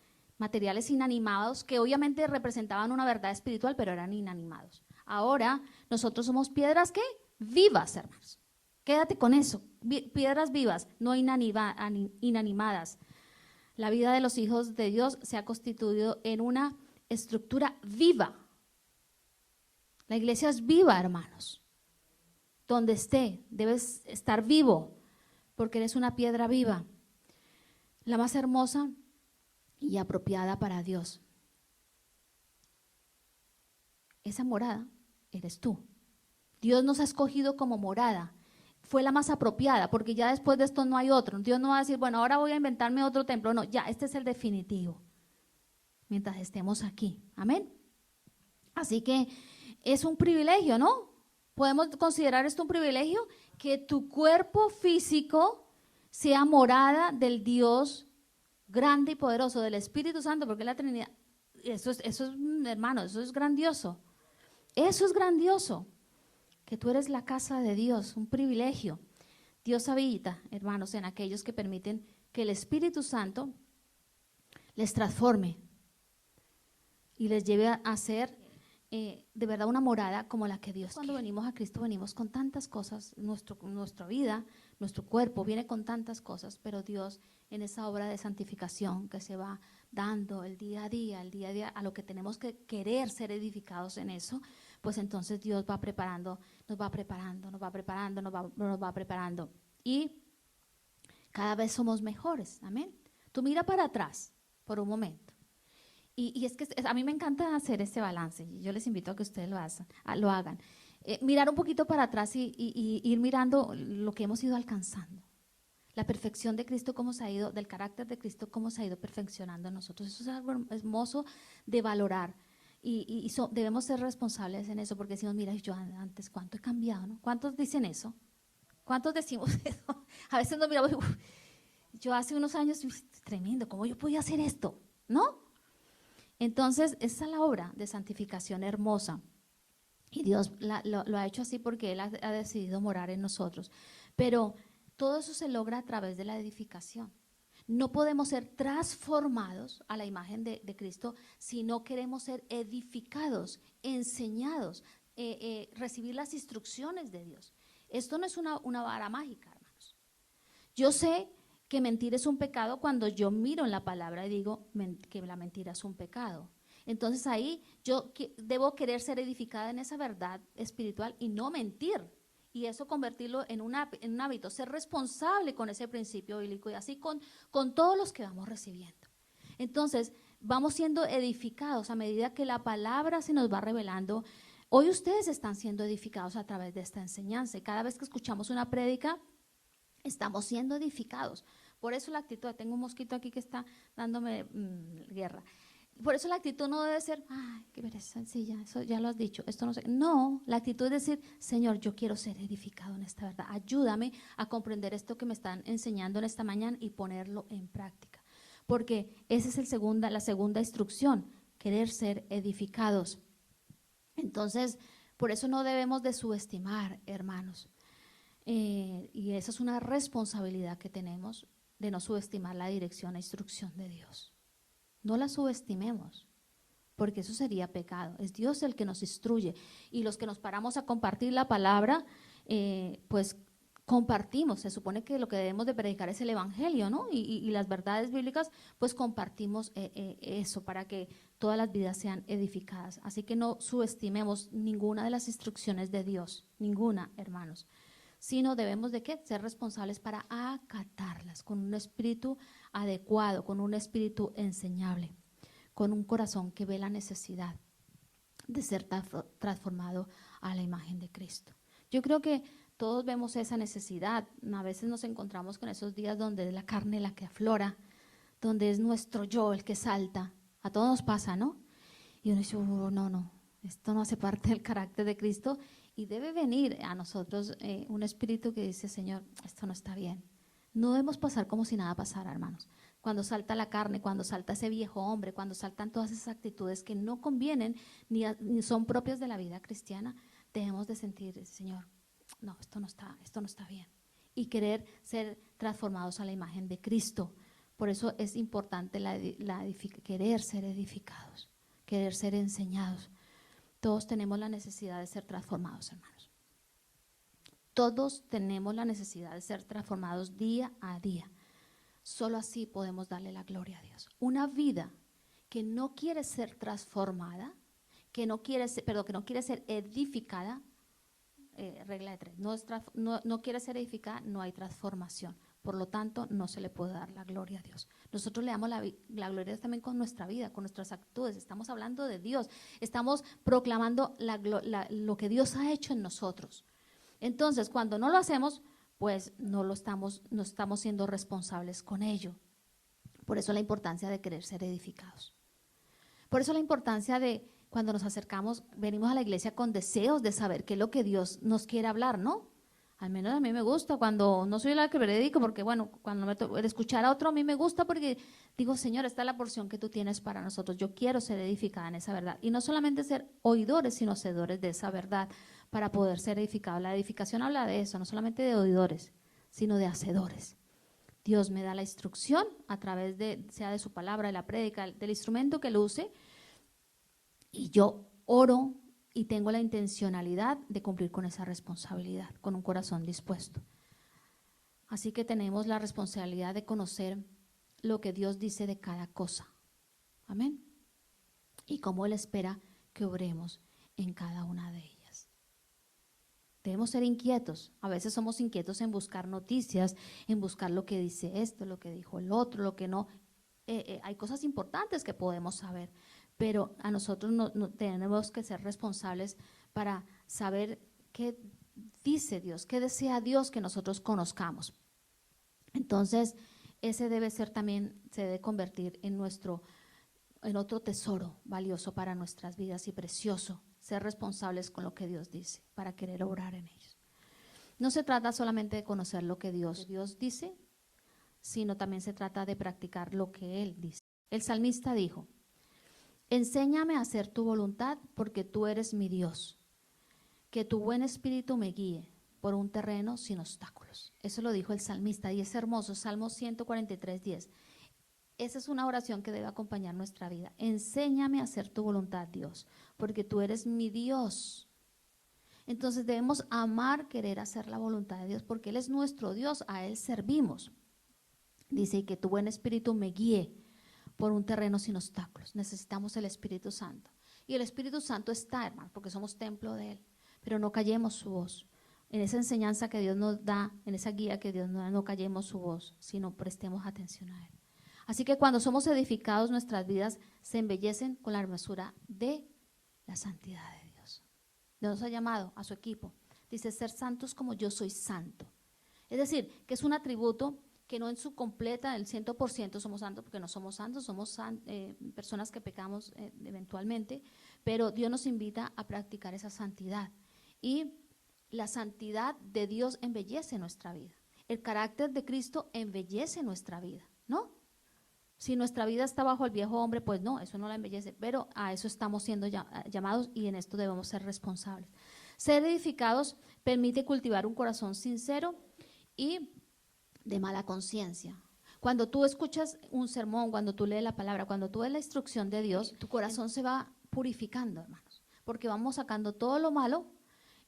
inanimados que obviamente representaban una verdad espiritual, pero eran inanimados. Ahora nosotros somos piedras, ¿qué? Vivas, hermanos. Quédate con eso, piedras vivas, no inanimadas. La vida de los hijos de Dios se ha constituido en una estructura viva. La iglesia es viva, hermanos. Donde esté, debes estar vivo, porque eres una piedra viva, la más hermosa y apropiada para Dios. Esa morada eres tú. Dios nos ha escogido como morada. Fue la más apropiada, porque ya después de esto no hay otro. Dios no va a decir, bueno, ahora voy a inventarme otro templo. No, ya, este es el definitivo, mientras estemos aquí. Amén. Así que es un privilegio, ¿no? Podemos considerar esto un privilegio, que tu cuerpo físico sea morada del Dios grande y poderoso, del Espíritu Santo, porque la Trinidad, eso es, hermano, eso es grandioso. Eso es grandioso. Que tú eres la casa de Dios, un privilegio. Dios habita, hermanos, en aquellos que permiten que el Espíritu Santo les transforme y les lleve a ser de verdad una morada como la que Dios quiere. Cuando venimos a Cristo venimos con tantas cosas, nuestra vida, nuestro cuerpo viene con tantas cosas, pero Dios en esa obra de santificación que se va dando el día a día, a lo que tenemos que querer ser edificados en eso, pues entonces Dios va preparando, nos va preparando y cada vez somos mejores, amén. Tú mira para atrás por un momento. Y es que a mí me encanta hacer este balance, y yo les invito a que ustedes lo hagan. Mirar un poquito para atrás y ir mirando lo que hemos ido alcanzando. La perfección de Cristo, cómo se ha ido, del carácter de Cristo, cómo se ha ido perfeccionando en nosotros. Eso es algo hermoso de valorar. Debemos ser responsables en eso, porque decimos, mira, yo antes cuánto he cambiado, ¿no? ¿Cuántos dicen eso? ¿Cuántos decimos eso? A veces nos miramos, yo hace unos años, tremendo, ¿cómo yo podía hacer esto? ¿No? Entonces, esa es la obra de santificación hermosa. Y Dios lo ha hecho así porque Él ha decidido morar en nosotros. Pero todo eso se logra a través de la edificación. No podemos ser transformados a la imagen de Cristo si no queremos ser edificados, enseñados, recibir las instrucciones de Dios. Esto no es una vara mágica, hermanos. Yo sé que mentir es un pecado cuando yo miro en la palabra y digo que la mentira es un pecado. Entonces ahí yo debo querer ser edificada en esa verdad espiritual y no mentir. Y eso convertirlo en un hábito, ser responsable con ese principio bíblico y así con todos los que vamos recibiendo. Entonces, vamos siendo edificados a medida que la palabra se nos va revelando. Hoy ustedes están siendo edificados a través de esta enseñanza y cada vez que escuchamos una prédica, estamos siendo edificados. Por eso la actitud, tengo un mosquito aquí que está dándome guerra. Por eso la actitud no debe ser, ay, qué pereza sencilla, eso ya lo has dicho, esto no sé. No, la actitud es decir, Señor, yo quiero ser edificado en esta verdad. Ayúdame a comprender esto que me están enseñando en esta mañana y ponerlo en práctica. Porque esa es la segunda instrucción, querer ser edificados. Entonces, por eso no debemos de subestimar, hermanos. Y esa es una responsabilidad que tenemos de no subestimar la dirección e instrucción de Dios. No la subestimemos, porque eso sería pecado. Es Dios el que nos instruye. Y los que nos paramos a compartir la palabra, pues compartimos. Se supone que lo que debemos de predicar es el evangelio, ¿no? Y las verdades bíblicas, pues compartimos eso para que todas las vidas sean edificadas. Así que no subestimemos ninguna de las instrucciones de Dios, ninguna, hermanos. Sino debemos de ¿qué? Ser responsables para acatarlas con un espíritu adecuado, con un espíritu enseñable, con un corazón que ve la necesidad de ser transformado a la imagen de Cristo. Yo creo que todos vemos esa necesidad. A veces nos encontramos con esos días donde es la carne la que aflora, donde es nuestro yo el que salta. A todos nos pasa, ¿no? Y uno dice, no, esto no hace parte del carácter de Cristo. Y debe venir a nosotros un espíritu que dice, Señor, esto no está bien. No debemos pasar como si nada pasara, hermanos. Cuando salta la carne, cuando salta ese viejo hombre, cuando saltan todas esas actitudes que no convienen ni son propias de la vida cristiana, debemos de sentir, Señor, no, esto no está bien. Y querer ser transformados a la imagen de Cristo. Por eso es importante querer ser edificados, querer ser enseñados. Todos tenemos la necesidad de ser transformados, hermanos. Todos tenemos la necesidad de ser transformados día a día. Solo así podemos darle la gloria a Dios. Una vida que no quiere ser transformada, que no quiere ser edificada, regla de 3, no quiere ser edificada, no hay transformación. Por lo tanto, no se le puede dar la gloria a Dios. Nosotros le damos la gloria a Dios también con nuestra vida, con nuestras actitudes. Estamos hablando de Dios, estamos proclamando lo que Dios ha hecho en nosotros. Entonces, cuando no lo hacemos, pues no estamos siendo responsables con ello. Por eso la importancia de querer ser edificados. Por eso la importancia de cuando nos acercamos, venimos a la iglesia con deseos de saber qué es lo que Dios nos quiere hablar, ¿no? Al menos a mí me gusta cuando no soy la que predico, porque bueno, cuando escuchar a otro a mí me gusta porque digo, Señor, esta es la porción que tú tienes para nosotros. Yo quiero ser edificada en esa verdad. Y no solamente ser oidores, sino hacedores de esa verdad para poder ser edificados. La edificación habla de eso, no solamente de oidores, sino de hacedores. Dios me da la instrucción a través sea de su palabra, de la prédica, del instrumento que lo use, y yo oro y tengo la intencionalidad de cumplir con esa responsabilidad, con un corazón dispuesto. Así que tenemos la responsabilidad de conocer lo que Dios dice de cada cosa. Amén. Y cómo Él espera que obremos en cada una de ellas. Debemos ser inquietos. A veces somos inquietos en buscar noticias, en buscar lo que dice esto, lo que dijo el otro, lo que no. Hay cosas importantes que podemos saber, pero a nosotros no tenemos que ser responsables para saber qué dice Dios, qué desea Dios que nosotros conozcamos. Entonces, ese debe ser también, se debe convertir en otro tesoro valioso para nuestras vidas y precioso, ser responsables con lo que Dios dice, para querer obrar en ellos. No se trata solamente de conocer lo que Dios dice, sino también se trata de practicar lo que Él dice. El salmista dijo, enséñame a hacer tu voluntad porque tú eres mi Dios, que tu buen espíritu me guíe, por un terreno sin obstáculos. Eso lo dijo el salmista y es hermoso, Salmo 143:10. Esa es una oración que debe acompañar nuestra vida. Enséñame a hacer tu voluntad, Dios, porque tú eres mi Dios. Entonces debemos amar, querer hacer la voluntad de Dios, porque Él es nuestro Dios, a Él servimos. Dice, y que tu buen espíritu me guíe por un terreno sin obstáculos. Necesitamos el Espíritu Santo. Y el Espíritu Santo está, hermano, porque somos templo de Él. Pero no callemos su voz. En esa enseñanza que Dios nos da, en esa guía que Dios nos da, no callemos su voz, sino prestemos atención a Él. Así que cuando somos edificados, nuestras vidas se embellecen con la hermosura de la santidad de Dios. Dios nos ha llamado a su equipo. Dice, ser santos como yo soy santo. Es decir, que es un atributo que no en su completa, el 100% somos santos, porque no somos santos, somos personas que pecamos eventualmente, pero Dios nos invita a practicar esa santidad. Y la santidad de Dios embellece nuestra vida. El carácter de Cristo embellece nuestra vida, ¿no? Si nuestra vida está bajo el viejo hombre, pues no, eso no la embellece, pero a eso estamos siendo llamados y en esto debemos ser responsables. Ser edificados permite cultivar un corazón sincero y de mala conciencia. Cuando tú escuchas un sermón, cuando tú lees la palabra, cuando tú ves la instrucción de Dios, tu corazón se va purificando, hermanos, porque vamos sacando todo lo malo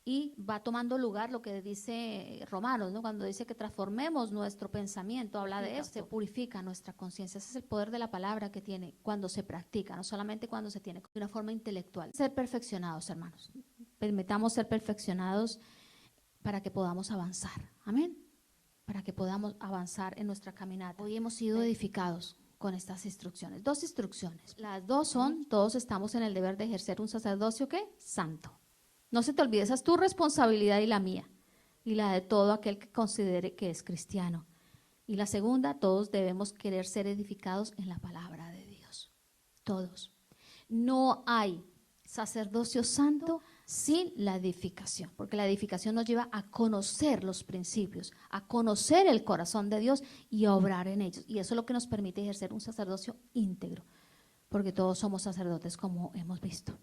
y va tomando lugar lo que dice Romanos, ¿no? Cuando dice que transformemos nuestro pensamiento, habla de eso, se purifica nuestra conciencia. Ese es el poder de la palabra que tiene cuando se practica, no solamente cuando se tiene de una forma intelectual. Ser perfeccionados, hermanos. Permitamos ser perfeccionados para que podamos avanzar. Amén. Para que podamos avanzar en nuestra caminata. Hoy hemos sido edificados con estas instrucciones. 2 instrucciones. Las 2 son, todos estamos en el deber de ejercer un sacerdocio, ¿qué? Santo. No se te olvide, esa es tu responsabilidad y la mía, y la de todo aquel que considere que es cristiano. Y la segunda, todos debemos querer ser edificados en la palabra de Dios. Todos. No hay sacerdocio santo sin la edificación, porque la edificación nos lleva a conocer los principios, a conocer el corazón de Dios y a obrar en ellos. Y eso es lo que nos permite ejercer un sacerdocio íntegro, porque todos somos sacerdotes como hemos visto.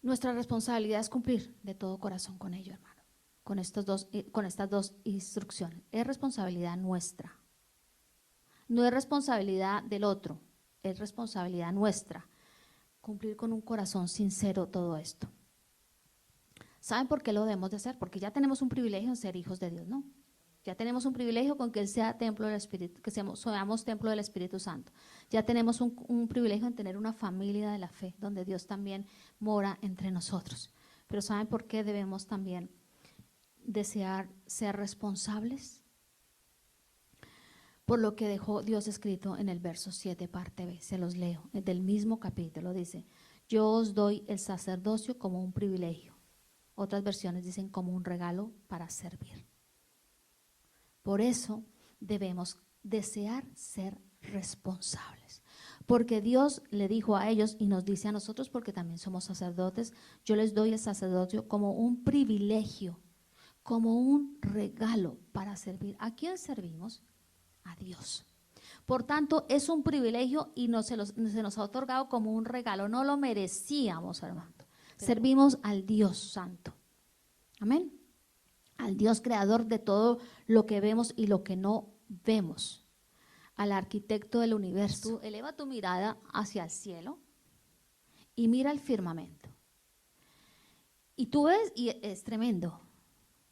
Nuestra responsabilidad es cumplir de todo corazón con ello, hermano, con estas dos instrucciones. Es responsabilidad nuestra. No es responsabilidad del otro, es responsabilidad nuestra. Cumplir con un corazón sincero todo esto. ¿Saben por qué lo debemos de hacer? Porque ya tenemos un privilegio en ser hijos de Dios, ¿no? Ya tenemos un privilegio con que Él sea templo del Espíritu, que seamos templo del Espíritu Santo. Ya tenemos un privilegio en tener una familia de la fe, donde Dios también mora entre nosotros. Pero ¿saben por qué debemos también desear ser responsables? Por lo que dejó Dios escrito en el verso 7, parte B. Se los leo, del mismo capítulo. Dice, yo os doy el sacerdocio como un privilegio. Otras versiones dicen como un regalo para servir. Por eso debemos desear ser responsables, porque Dios le dijo a ellos y nos dice a nosotros, porque también somos sacerdotes, yo les doy el sacerdocio como un privilegio, como un regalo para servir. ¿A quién servimos? A Dios. Por tanto, es un privilegio y se nos ha otorgado como un regalo, no lo merecíamos, hermano. Servimos al Dios Santo. Amén. Al Dios creador de todo lo que vemos y lo que no vemos, al arquitecto del universo. Tú eleva tu mirada hacia el cielo y mira el firmamento. Y tú ves, y es tremendo,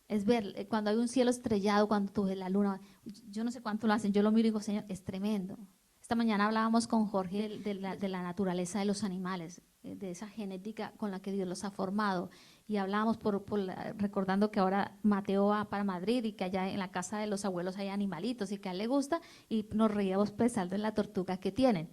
es ver cuando hay un cielo estrellado, cuando tú ves la luna, yo no sé cuánto lo hacen, yo lo miro y digo, Señor, es tremendo. Esta mañana hablábamos con Jorge de la naturaleza de los animales, de esa genética con la que Dios los ha formado. Y hablábamos recordando que ahora Mateo va para Madrid y que allá en la casa de los abuelos hay animalitos y que a él le gusta, y nos reíamos pensando en la tortuga que tienen.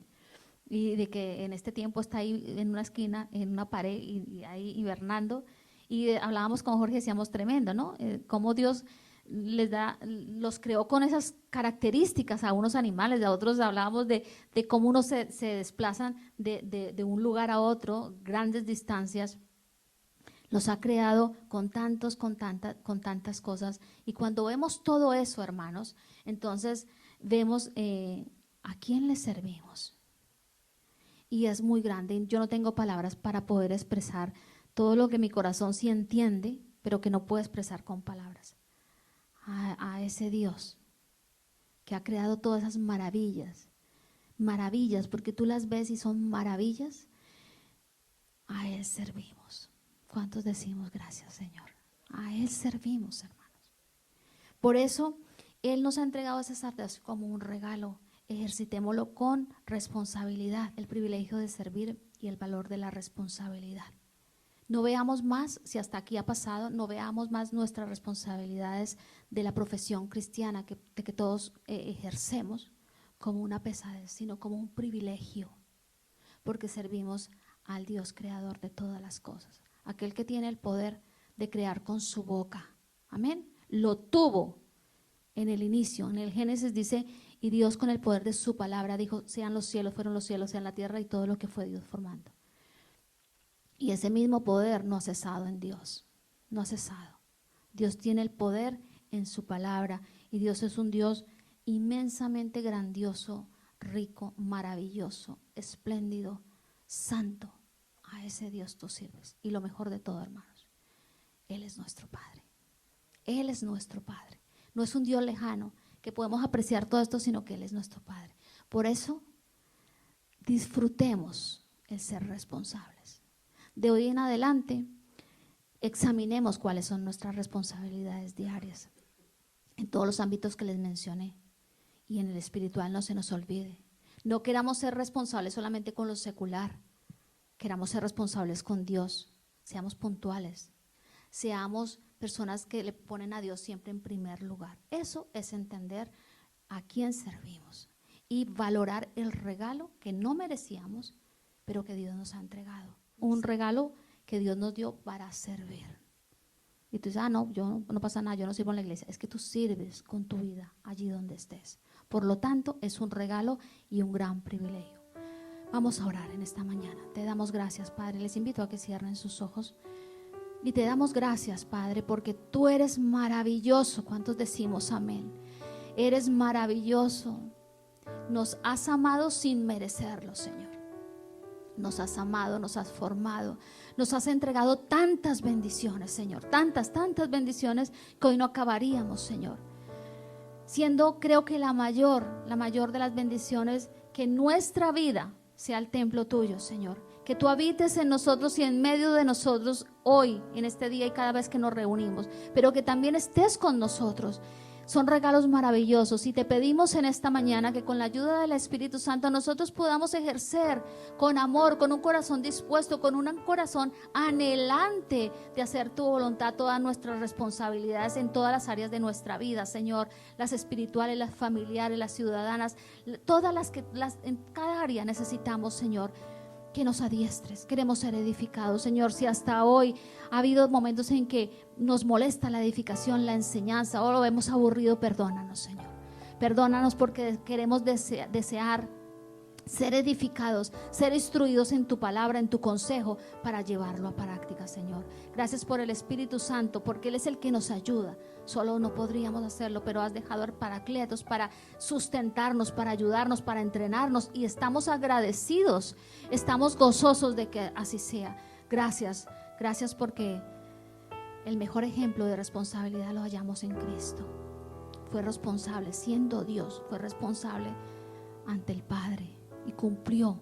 Y de que en este tiempo está ahí en una esquina, en una pared, y ahí hibernando. Y hablábamos con Jorge y decíamos, tremendo, ¿no? Cómo Dios los creó con esas características a unos animales, a otros hablábamos de cómo unos se desplazan de un lugar a otro, grandes distancias. Los ha creado con tantas cosas. Y cuando vemos todo eso, hermanos, entonces vemos a quién le servimos. Y es muy grande. Yo no tengo palabras para poder expresar todo lo que mi corazón sí entiende pero que no puedo expresar con palabras. A ese Dios que ha creado todas esas maravillas, maravillas, porque tú las ves y son maravillas, a Él servimos. ¿Cuántos decimos gracias, Señor? A Él servimos, hermanos. Por eso Él nos ha entregado esas artes como un regalo. Ejercitémoslo con responsabilidad, el privilegio de servir y el valor de la responsabilidad. No veamos más, si hasta aquí ha pasado, no veamos más nuestras responsabilidades de la profesión cristiana que todos ejercemos como una pesadez, sino como un privilegio, porque servimos al Dios creador de todas las cosas, aquel que tiene el poder de crear con su boca. Amén. Lo tuvo en el inicio, en el Génesis dice, y Dios con el poder de su palabra dijo, sean los cielos, fueron los cielos, sean la tierra y todo lo que fue Dios formando. Y ese mismo poder no ha cesado en Dios, no ha cesado. Dios tiene el poder en su palabra y Dios es un Dios inmensamente grandioso, rico, maravilloso, espléndido, santo. A ese Dios tú sirves. Y lo mejor de todo, hermanos, Él es nuestro Padre. Él es nuestro Padre. No es un Dios lejano que podemos apreciar todo esto, sino que Él es nuestro Padre. Por eso, disfrutemos el ser responsables. De hoy en adelante, examinemos cuáles son nuestras responsabilidades diarias en todos los ámbitos que les mencioné, y en el espiritual no se nos olvide. No queramos ser responsables solamente con lo secular, queramos ser responsables con Dios. Seamos puntuales, seamos personas que le ponen a Dios siempre en primer lugar. Eso es entender a quién servimos y valorar el regalo que no merecíamos, pero que Dios nos ha entregado. Un regalo que Dios nos dio para servir. Y tú dices, no, no pasa nada, yo no sirvo en la iglesia. Es que tú sirves con tu vida allí donde estés. Por lo tanto, es un regalo y un gran privilegio. Vamos a orar en esta mañana. Te damos gracias, Padre. Les invito a que cierren sus ojos. Y te damos gracias, Padre, porque tú eres maravilloso. ¿Cuántos decimos amén? Eres maravilloso. Nos has amado sin merecerlo, Señor. Nos has amado, nos has formado, nos has entregado tantas bendiciones, Señor, tantas bendiciones que hoy no acabaríamos, Señor. Siendo, creo que la mayor de las bendiciones, que nuestra vida sea el templo tuyo, Señor. Que tú habites en nosotros y en medio de nosotros hoy, en este día y cada vez que nos reunimos, pero que también estés con nosotros. Son regalos maravillosos y te pedimos en esta mañana que con la ayuda del Espíritu Santo nosotros podamos ejercer con amor, con un corazón dispuesto, con un corazón anhelante de hacer tu voluntad, todas nuestras responsabilidades en todas las áreas de nuestra vida, Señor, las espirituales, las familiares, las ciudadanas, todas en cada área necesitamos, Señor, que nos adiestres. Queremos ser edificados, Señor. Si hasta hoy ha habido momentos en que nos molesta la edificación, la enseñanza, o lo hemos aburrido, perdónanos, Señor. Perdónanos porque queremos desear ser edificados, ser instruidos en tu palabra, en tu consejo, para llevarlo a práctica, Señor. Gracias por el Espíritu Santo, porque Él es el que nos ayuda. Solo no podríamos hacerlo, pero has dejado paracletos para sustentarnos, para ayudarnos, para entrenarnos, y estamos agradecidos, estamos gozosos de que así sea. Gracias porque el mejor ejemplo de responsabilidad lo hallamos en Cristo. Fue responsable, siendo Dios, fue responsable ante el Padre y cumplió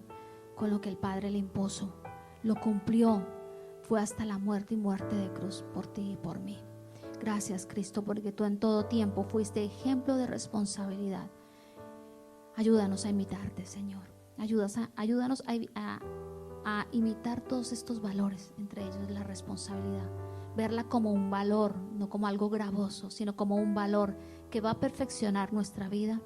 con lo que el Padre le impuso. Lo cumplió, fue hasta la muerte y muerte de cruz por ti y por mí. Gracias, Cristo, porque tú en todo tiempo fuiste ejemplo de responsabilidad. Ayúdanos a imitarte, Señor. Ayúdanos a imitar todos estos valores, entre ellos la responsabilidad. Verla como un valor, no como algo gravoso, sino como un valor que va a perfeccionar nuestra vida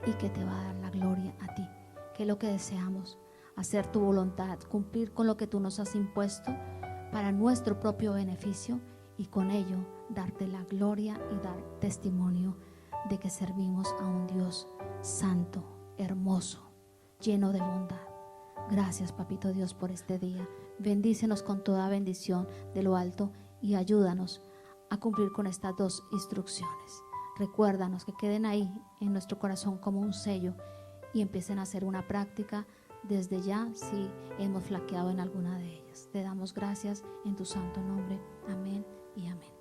y que te va a dar la gloria a ti, que es lo que deseamos, hacer tu voluntad, cumplir con lo que tú nos has impuesto para nuestro propio beneficio, y con ello darte la gloria y dar testimonio de que servimos a un Dios santo, hermoso, lleno de bondad. Gracias, Papito Dios, por este día. Bendícenos con toda bendición de lo alto y ayúdanos a cumplir con estas dos instrucciones. Recuérdanos que queden ahí en nuestro corazón como un sello y empiecen a hacer una práctica desde ya si hemos flaqueado en alguna de ellas. Te damos gracias en tu santo nombre. Amén y amén.